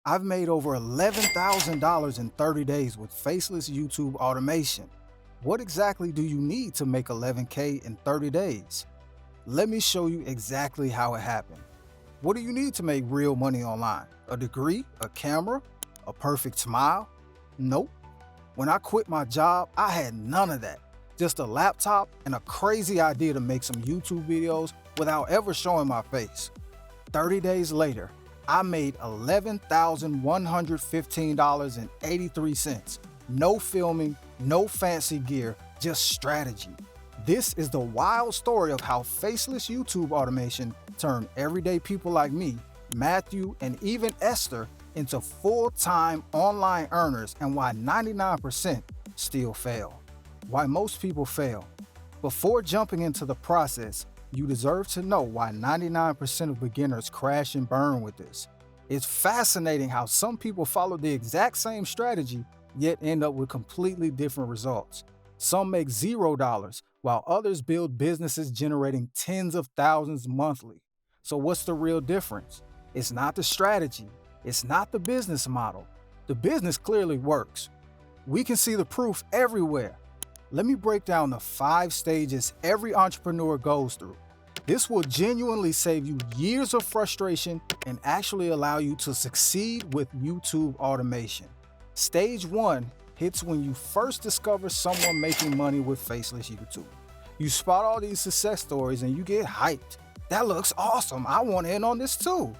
I've made over $11,000 in 30 days with Faceless YouTube automation. What exactly do you need to make 11K in 30 days? Let me show you exactly how it happened. What do you need to make real money online? A degree? A camera? A perfect smile? Nope. When I quit my job, I had none of that. Just a laptop and a crazy idea to make some YouTube videos without ever showing my face. 30 days later, I made $11,115.83. No filming, no fancy gear, just strategy. This is the wild story of how Faceless YouTube automation turned everyday people like me, Matthew, and even Esther into full-time online earners, and why 99% still fail. Why most people fail. Before jumping into the process, you deserve to know why 99% of beginners crash and burn with this. It's fascinating how some people follow the exact same strategy, yet end up with completely different results. Some make $0, while others build businesses generating tens of thousands monthly. So what's the real difference? It's not the strategy. It's not the business model. The business clearly works. We can see the proof everywhere. Let me break down the 5 stages every entrepreneur goes through. This will genuinely save you years of frustration and actually allow you to succeed with YouTube automation. Stage 1 hits when you first discover someone making money with Faceless YouTube. You spot all these success stories and you get hyped. That looks awesome. I want in on this too.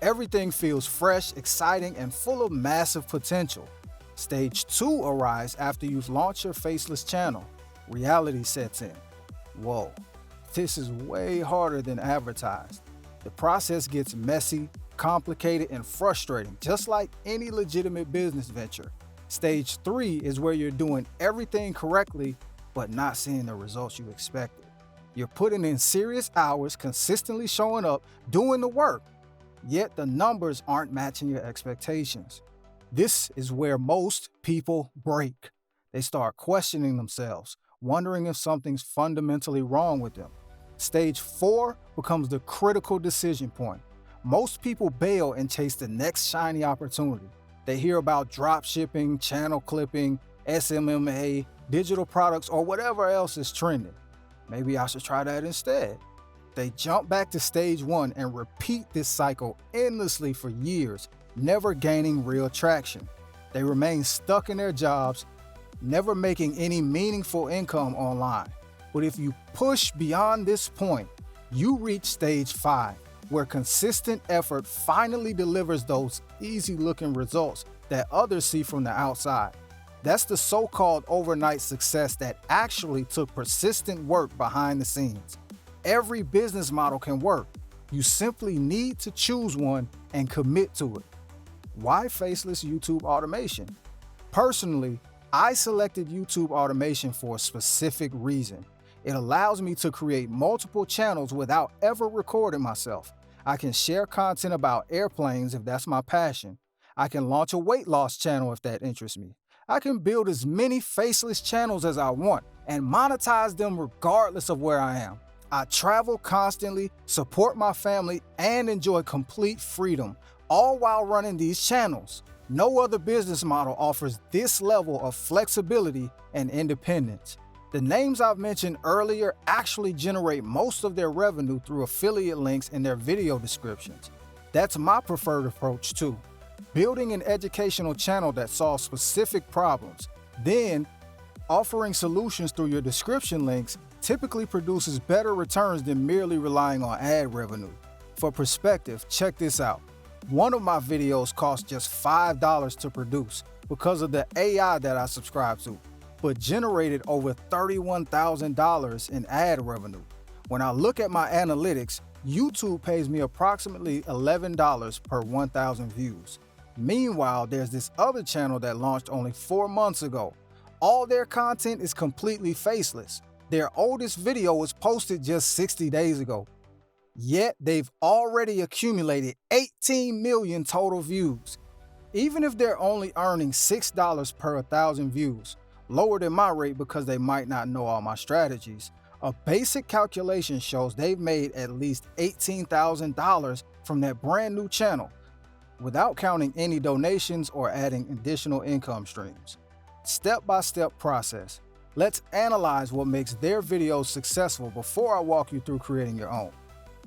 Everything feels fresh, exciting, and full of massive potential. Stage 2 arrives after you've launched your Faceless channel. Reality sets in. Whoa, this is way harder than advertised. The process gets messy, complicated, and frustrating, just like any legitimate business venture. Stage 3 is where you're doing everything correctly, but not seeing the results you expected. You're putting in serious hours, consistently showing up, doing the work, yet the numbers aren't matching your expectations. This is where most people break. They start questioning themselves, wondering if something's fundamentally wrong with them. Stage 4 becomes the critical decision point. Most people bail and chase the next shiny opportunity. They hear about drop shipping, channel clipping, SMMA, digital products, or whatever else is trending. Maybe I should try that instead. They jump back to stage 1 and repeat this cycle endlessly for years, never gaining real traction. They remain stuck in their jobs, never making any meaningful income online. But if you push beyond this point, you reach stage 5, where consistent effort finally delivers those easy-looking results that others see from the outside. That's the so-called overnight success that actually took persistent work behind the scenes. Every business model can work. You simply need to choose one and commit to it. Why Faceless YouTube automation? Personally, I selected YouTube automation for a specific reason. It allows me to create multiple channels without ever recording myself. I can share content about airplanes if that's my passion. I can launch a weight loss channel if that interests me. I can build as many Faceless channels as I want and monetize them regardless of where I am. I travel constantly, support my family, and enjoy complete freedom, all while running these channels. No other business model offers this level of flexibility and independence. The names I've mentioned earlier actually generate most of their revenue through affiliate links in their video descriptions. That's my preferred approach too. Building an educational channel that solves specific problems, then offering solutions through your description links typically produces better returns than merely relying on ad revenue. For perspective, check this out. One of my videos cost just $5 to produce because of the AI that I subscribe to, but generated over $31,000 in ad revenue. When I look at my analytics, YouTube pays me approximately $11 per 1,000 views. Meanwhile, there's this other channel that launched only 4 months ago. All their content is completely faceless. Their oldest video was posted just 60 days ago. Yet they've already accumulated 18 million total views. Even if they're only earning $6 per 1,000 views, lower than my rate because they might not know all my strategies, a basic calculation shows they've made at least $18,000 from that brand new channel. without counting any donations or adding additional income streams. Step-by-step process. Let's analyze what makes their videos successful before I walk you through creating your own.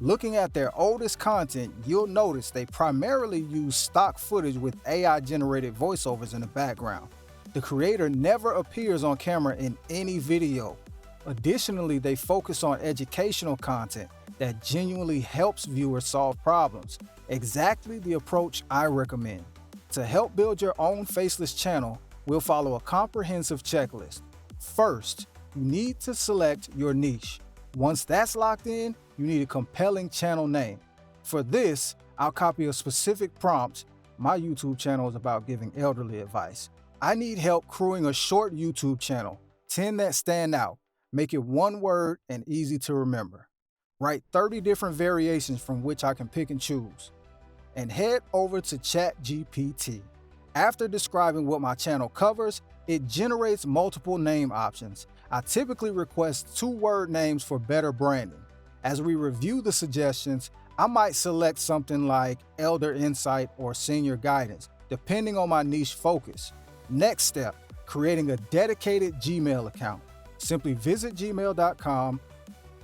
Looking at their oldest content, you'll notice they primarily use stock footage with AI-generated voiceovers in the background. The creator never appears on camera in any video. Additionally, they focus on educational content that genuinely helps viewers solve problems. Exactly the approach I recommend. To help build your own Faceless channel, we'll follow a comprehensive checklist. First, you need to select your niche. Once that's locked in, you need a compelling channel name. For this, I'll copy a specific prompt. My YouTube channel is about giving elderly advice. I need help crewing a short YouTube channel, 10 that stand out. Make it one word and easy to remember. Write 30 different variations from which I can pick and choose. And head over to ChatGPT. After describing what my channel covers, it generates multiple name options. I typically request 2-word names for better branding. As we review the suggestions, I might select something like Elder Insight or Senior Guidance, depending on my niche focus. Next step, creating a dedicated Gmail account. Simply visit gmail.com,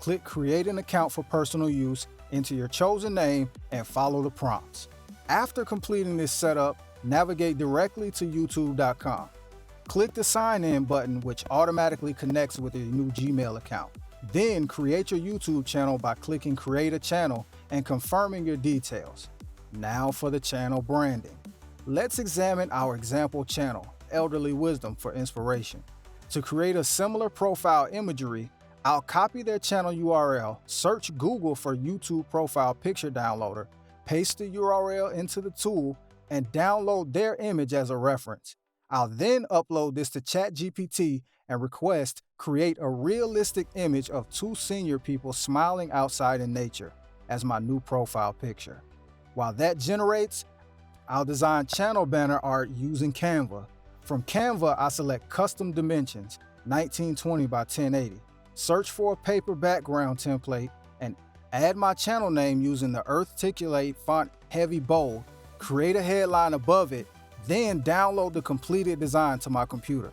click Create an Account for Personal Use, enter your chosen name, and follow the prompts. After completing this setup, navigate directly to youtube.com. Click the Sign In button, which automatically connects with your new Gmail account. Then create your YouTube channel by clicking Create a Channel and confirming your details. Now for the channel branding. Let's examine our example channel, Elderly Wisdom, for inspiration. To create a similar profile imagery, I'll copy their channel URL, search Google for YouTube profile picture downloader, paste the URL into the tool, and download their image as a reference. I'll then upload this to ChatGPT and request create a realistic image of 2 senior people smiling outside in nature as my new profile picture. While that generates, I'll design channel banner art using Canva. From Canva, I select custom dimensions, 1920 by 1080. Search for a paper background template and add my channel name using the Earthticulate font heavy bold. Create a headline above it, then download the completed design to my computer.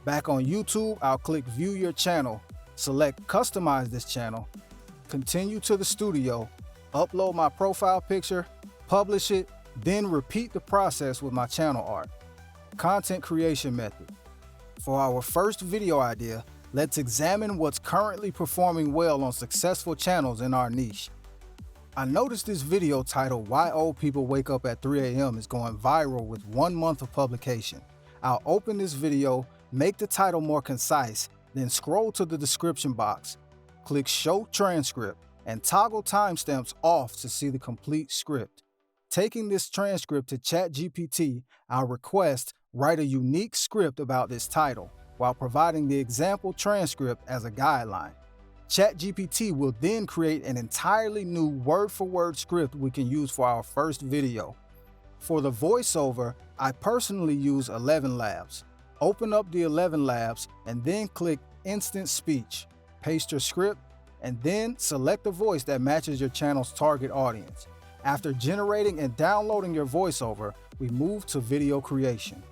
Back on YouTube, I'll click View Your Channel, select Customize this channel, continue to the studio, upload my profile picture, publish it, then repeat the process with my channel art. Content creation method. For our first video idea, let's examine what's currently performing well on successful channels in our niche. I noticed this video titled Why Old People Wake Up at 3 a.m. is going viral with 1 month of publication. I'll open this video, make the title more concise, then scroll to the description box, click Show Transcript, and toggle timestamps off to see the complete script. Taking this transcript to ChatGPT, I'll request write a unique script about this title, while providing the example transcript as a guideline. ChatGPT will then create an entirely new word-for-word script we can use for our first video. For the voiceover, I personally use 11 Labs. Open up the 11 Labs and then click Instant Speech. Paste your script and then select a voice that matches your channel's target audience. After generating and downloading your voiceover, we move to video creation.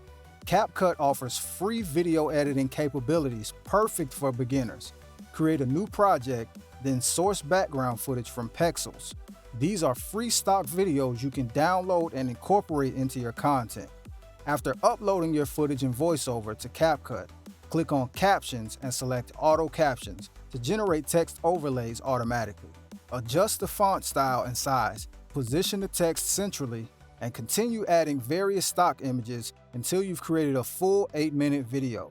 CapCut offers free video editing capabilities perfect for beginners. Create a new project, then source background footage from Pexels. These are free stock videos you can download and incorporate into your content. After uploading your footage and voiceover to CapCut, click on Captions and select Auto Captions to generate text overlays automatically. Adjust the font style and size, position the text centrally, and continue adding various stock images until you've created a full 8-minute video.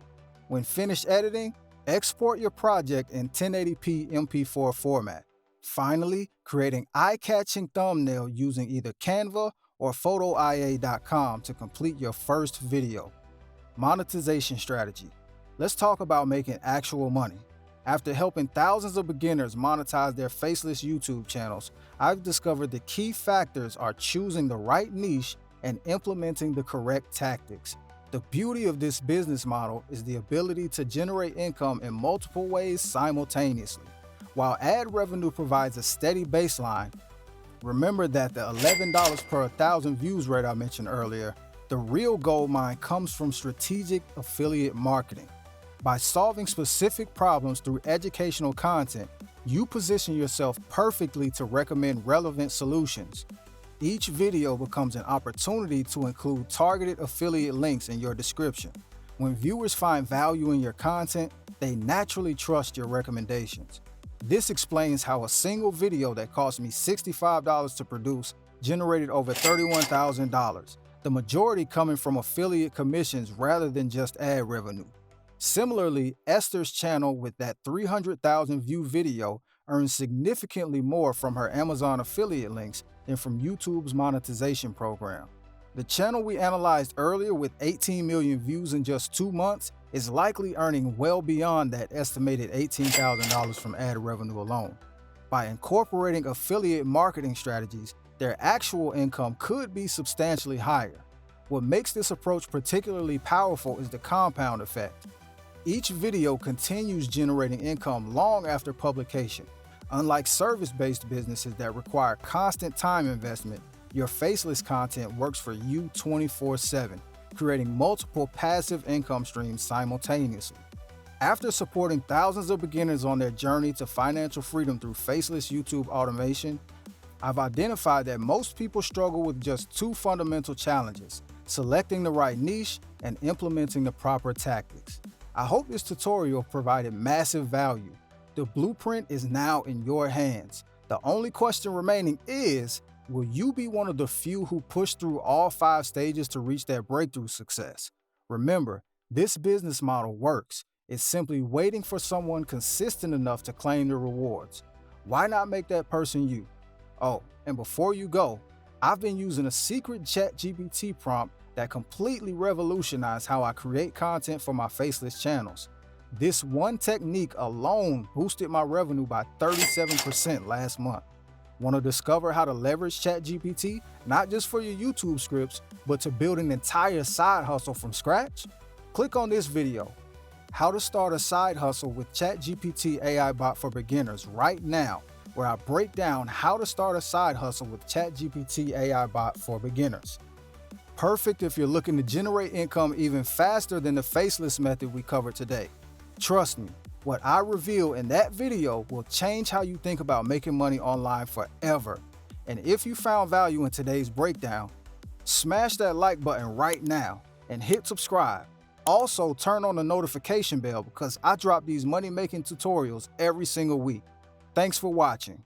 When finished editing, export your project in 1080p MP4 format. Finally, create an eye-catching thumbnail using either Canva or photoia.com to complete your first video. Monetization strategy. Let's talk about making actual money. After helping thousands of beginners monetize their faceless YouTube channels, I've discovered the key factors are choosing the right niche and implementing the correct tactics. The beauty of this business model is the ability to generate income in multiple ways simultaneously. While ad revenue provides a steady baseline, Remember that the $11 per 1,000 views rate I mentioned earlier, the real gold mine comes from strategic affiliate marketing. By solving specific problems through educational content, you position yourself perfectly to recommend relevant solutions. Each video becomes an opportunity to include targeted affiliate links in your description. When viewers find value in your content, they naturally trust your recommendations. This explains how a single video that cost me $65 to produce generated over $31,000, the majority coming from affiliate commissions rather than just ad revenue. Similarly, Esther's channel with that 300,000 view video earns significantly more from her Amazon affiliate links than from YouTube's monetization program. The channel we analyzed earlier with 18 million views in just 2 months is likely earning well beyond that estimated $18,000 from ad revenue alone. By incorporating affiliate marketing strategies, their actual income could be substantially higher. What makes this approach particularly powerful is the compound effect. Each video continues generating income long after publication. Unlike service-based businesses that require constant time investment, your Faceless content works for you 24/7, creating multiple passive income streams simultaneously. After supporting thousands of beginners on their journey to financial freedom through Faceless YouTube automation, I've identified that most people struggle with just 2 fundamental challenges: selecting the right niche and implementing the proper tactics. I hope this tutorial provided massive value. The blueprint is now in your hands. The only question remaining is, will you be one of the few who push through all 5 stages to reach their breakthrough success? Remember, this business model works. It's simply waiting for someone consistent enough to claim the rewards. Why not make that person you? Oh, and before you go, I've been using a secret ChatGPT prompt that completely revolutionized how I create content for my Faceless channels. This one technique alone boosted my revenue by 37% last month. Want to discover how to leverage ChatGPT, not just for your YouTube scripts, but to build an entire side hustle from scratch? Click on this video, How to Start a Side Hustle with ChatGPT AI Bot for Beginners, right now, where I break down how to start a side hustle with ChatGPT AI Bot for Beginners. Perfect if you're looking to generate income even faster than the Faceless method we covered today. Trust me, what I reveal in that video will change how you think about making money online forever. And if you found value in today's breakdown, smash that like button right now and hit subscribe. Also, turn on the notification bell because I drop these money-making tutorials every single week. Thanks for watching.